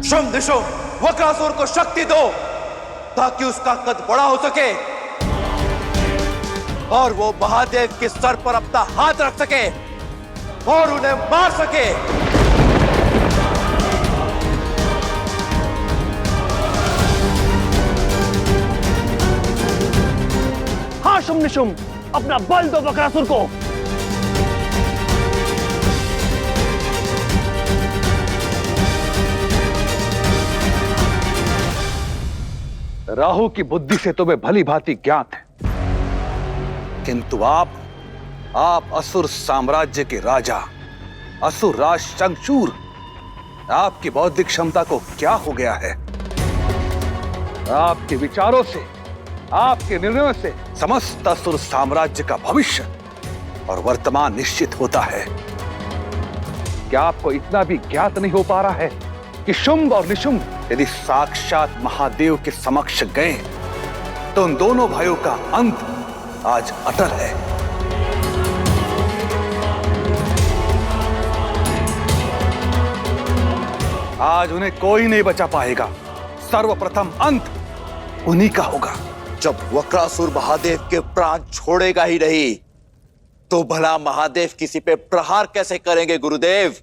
शुंभ निशुंभ वक्रासुर को शक्ति दो ताकि उसका कद बड़ा हो सके और वो महादेव के सर पर अपना हाथ रख सके और उन्हें मार सके। हाँ शुंभ निशुंभ, अपना बल दो वक्रासुर को। राहु की बुद्धि से तुम्हें भली भांति ज्ञात है, किंतु आप असुर साम्राज्य के राजा, असुर राज शंखचूड़, आपकी बौद्धिक क्षमता को क्या हो गया है? आपके विचारों से, आपके निर्णयों से समस्त असुर साम्राज्य का भविष्य और वर्तमान निश्चित होता है। क्या आपको इतना भी ज्ञात नहीं हो पा रहा है कि शुंभ और निशुंभ यदि साक्षात महादेव के समक्ष गए तो उन दोनों भाइयों का अंत आज अटल है। आज उन्हें कोई नहीं बचा पाएगा। सर्वप्रथम अंत उन्हीं का होगा। जब वक्रासुर महादेव के प्राण छोड़ेगा ही नहीं तो भला महादेव किसी पे प्रहार कैसे करेंगे गुरुदेव?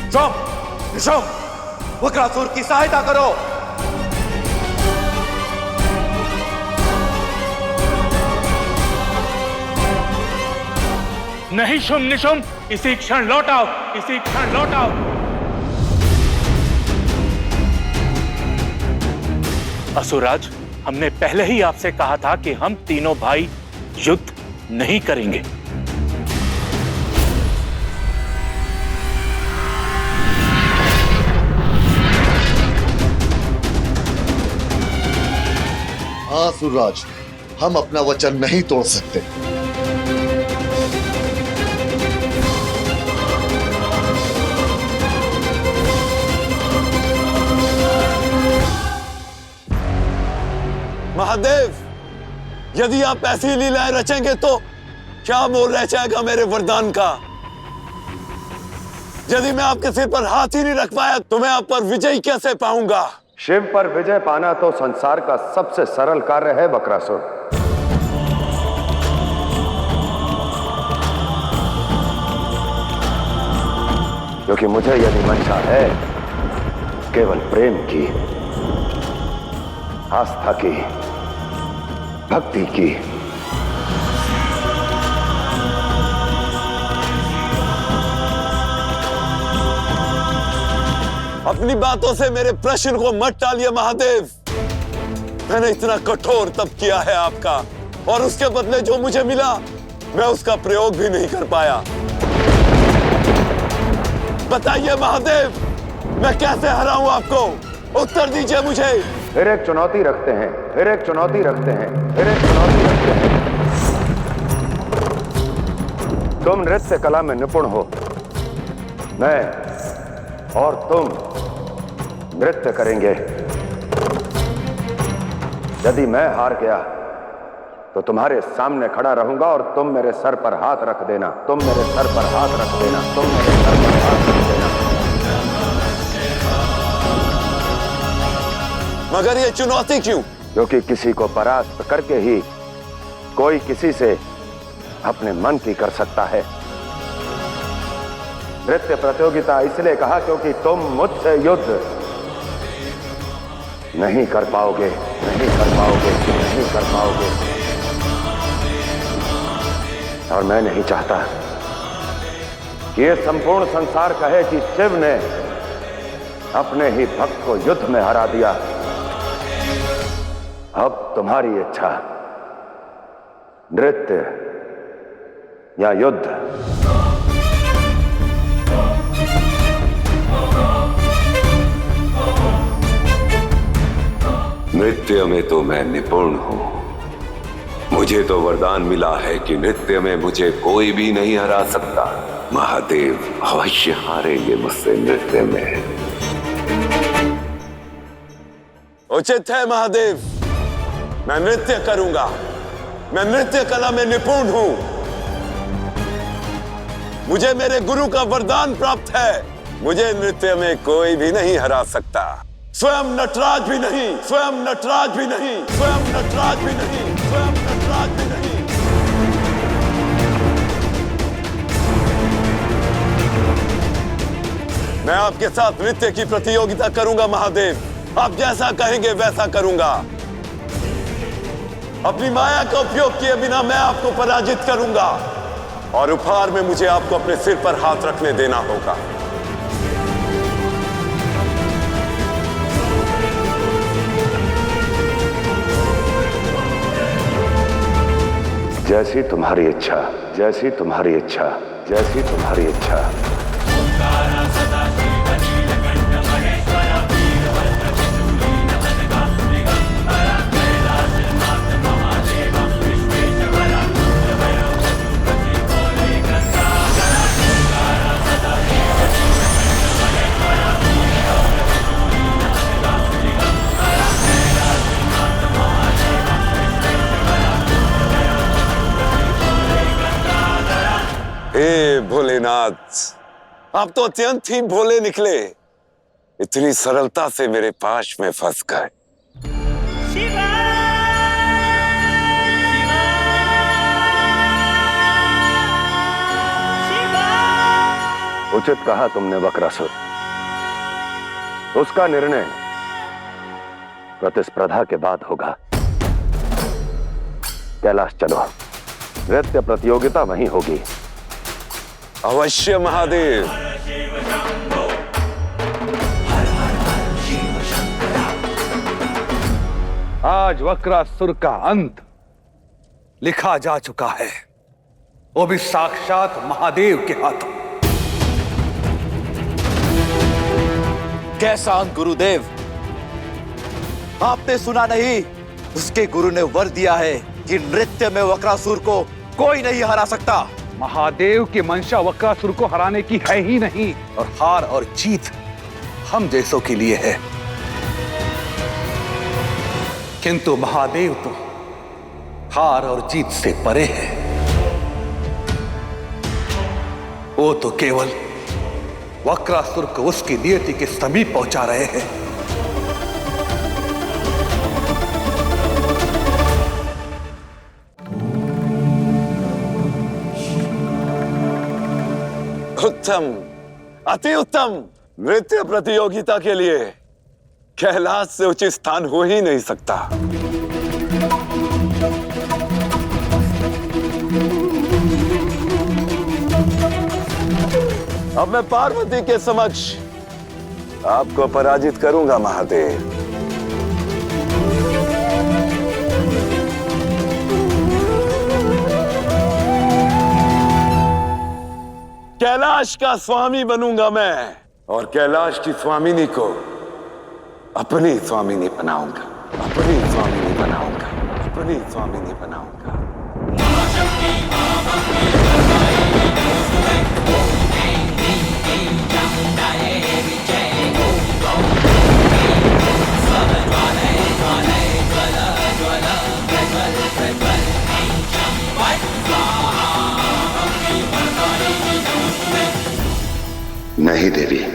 शुंभ निशुंभ वक्रासुर की सहायता करो। नहीं शुंभ निशुंभ, इसी क्षण लौट आओ, इसी क्षण लौट आओ। असुरराज, हमने पहले ही आपसे कहा था कि हम तीनों भाई युद्ध नहीं करेंगे। हाँ सूरराज, हम अपना वचन नहीं तोड़ सकते। महादेव, यदि आप ऐसी लीलाएं रचेंगे तो क्या मोल रह जाएगा मेरे वरदान का? यदि मैं आपके सिर पर हाथ ही नहीं रख पाया तो मैं आप पर विजय कैसे पाऊंगा? शिव पर विजय पाना तो संसार का सबसे सरल कार्य है वक्रासुर। क्योंकि मुझे यदि मंशा है केवल प्रेम की, आस्था की, भक्ति की, अपनी बातों से मेरे प्रश्न को मत टालिए महादेव। मैंने इतना कठोर तप किया है आपका और उसके बदले जो मुझे मिला मैं उसका प्रयोग भी नहीं कर पाया। बताइए महादेव, मैं कैसे हराऊं आपको? उत्तर दीजिए मुझे। फिर एक चुनौती रखते हैं, फिर एक चुनौती रखते हैं, फिर एक चुनौती रखते हैं। तुम नृत्य कला में निपुण हो, मैं और तुम नृत्य करेंगे। यदि मैं हार गया तो तुम्हारे सामने खड़ा रहूंगा और तुम मेरे सर पर हाथ रख देना, तुम मेरे सर पर हाथ रख देना, तुम मेरे सर पर हाथ रख देना। मगर ये चुनौती क्यों? क्योंकि किसी को परास्त करके ही कोई किसी से अपने मन की कर सकता है। नृत्य प्रतियोगिता इसलिए कहा क्योंकि तुम मुझसे युद्ध नहीं कर पाओगे, नहीं कर पाओगे, नहीं कर पाओगे। और मैं नहीं चाहता कि यह संपूर्ण संसार कहे कि शिव ने अपने ही भक्त को युद्ध में हरा दिया। अब तुम्हारी इच्छा, नृत्य या युद्ध? नृत्य में तो मैं निपुण हूं। मुझे तो वरदान मिला है कि नृत्य में मुझे कोई भी नहीं हरा सकता। महादेव अवश्य हारेंगे मुझसे नृत्य में। उचित है महादेव, मैं नृत्य करूंगा। मैं नृत्य कला में निपुण हूं। मुझे मेरे गुरु का वरदान प्राप्त है। मुझे नृत्य में कोई भी नहीं हरा सकता। स्वयं नटराज भी नहीं, स्वयं नटराज भी नहीं, स्वयं नटराज भी नहीं, स्वयं नटराज भी नहीं। मैं आपके साथ नृत्य की प्रतियोगिता करूंगा महादेव। आप जैसा कहेंगे वैसा करूंगा। अपनी माया का उपयोग किए बिना मैं आपको पराजित करूंगा और उपहार में मुझे आपको अपने सिर पर हाथ रखने देना होगा। जैसी तुम्हारी इच्छा, जैसी तुम्हारी इच्छा, जैसी तुम्हारी इच्छा। हे भोलेनाथ, आप तो अत्यंत ही भोले निकले। इतनी सरलता से मेरे पाश में फंस गए। उचित कहा तुमने वक्रासुर। उसका निर्णय प्रतिस्पर्धा के बाद होगा। कैलाश चलो, नृत्य प्रतियोगिता वहीं होगी। अवश्य महादेव। आज वक्रासुर का अंत लिखा जा चुका है, वो भी साक्षात महादेव के हाथों। कैसा अंत गुरुदेव? आपने सुना नहीं? उसके गुरु ने वर दिया है कि नृत्य में वक्रासुर को कोई नहीं हरा सकता। महादेव की मंशा वक्रासुर को हराने की है ही नहीं, और हार और जीत हम जैसों के लिए है। किंतु महादेव तो हार और जीत से परे है। वो तो केवल वक्रासुर को उसकी नियति के समीप पहुंचा रहे हैं। उत्तम, अति उत्तम। नृत्य प्रतियोगिता के लिए कैलाश से उचित स्थान हो ही नहीं सकता। अब मैं पार्वती के समक्ष आपको पराजित करूंगा महादेव। कैलाश का स्वामी बनूंगा मैं, और कैलाश की स्वामिनी को अपनी स्वामिनी बनाऊंगा, अपनी स्वामिनी बनाऊंगा, अपनी स्वामिनी बनाऊंगा। नहीं देवी,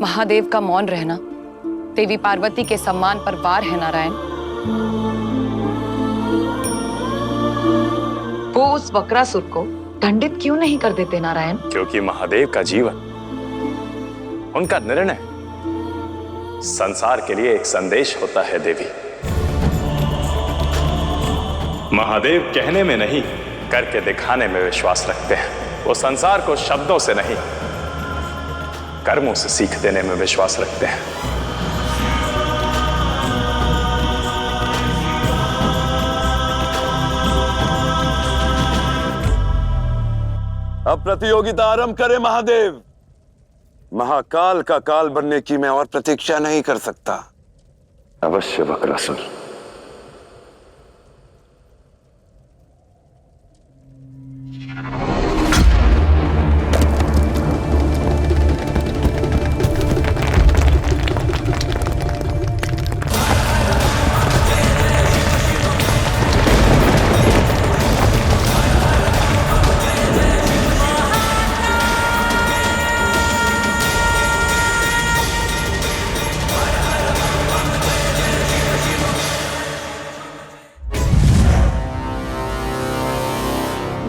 महादेव का मौन रहना देवी पार्वती के सम्मान पर वार है नारायण। वो उस वक्रासुर को दंडित क्यों नहीं कर देते नारायण? क्योंकि महादेव का जीवन, उनका निर्णय संसार के लिए एक संदेश होता है देवी। महादेव कहने में नहीं, करके दिखाने में विश्वास रखते हैं। वो संसार को शब्दों से नहीं, कर्मों से सीख देने में विश्वास रखते हैं। अब प्रतियोगिता आरंभ करें महादेव। महाकाल का काल बनने की मैं और प्रतीक्षा नहीं कर सकता। अवश्य वक्रासुर।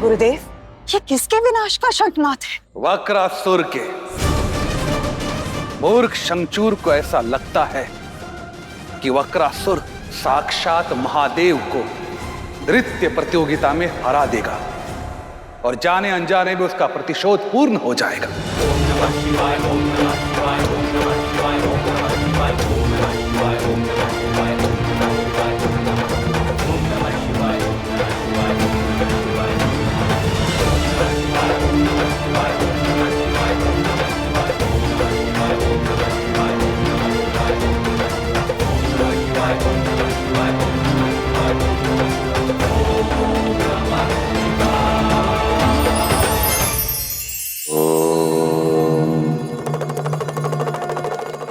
गुरुदेव, ये किसके विनाश का शंखनाद है? वक्रासुर के। मूर्ख शंखचूर को ऐसा लगता है कि वक्रासुर साक्षात महादेव को नृत्य प्रतियोगिता में हरा देगा और जाने अनजाने में उसका प्रतिशोध पूर्ण हो जाएगा।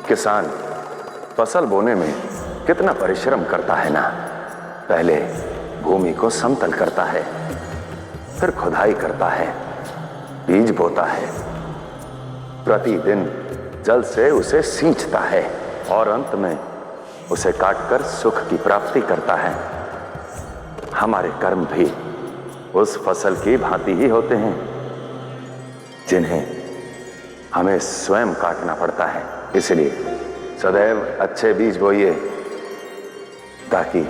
किसान फसल बोने में कितना परिश्रम करता है ना। पहले भूमि को समतल करता है, फिर खुदाई करता है, बीज बोता है, प्रतिदिन जल से उसे सींचता है और अंत में उसे काटकर सुख की प्राप्ति करता है। हमारे कर्म भी उस फसल की भांति ही होते हैं जिन्हें हमें स्वयं काटना पड़ता है। इसलिए सदैव अच्छे बीज बोइए ताकि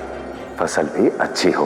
फसल भी अच्छी हो।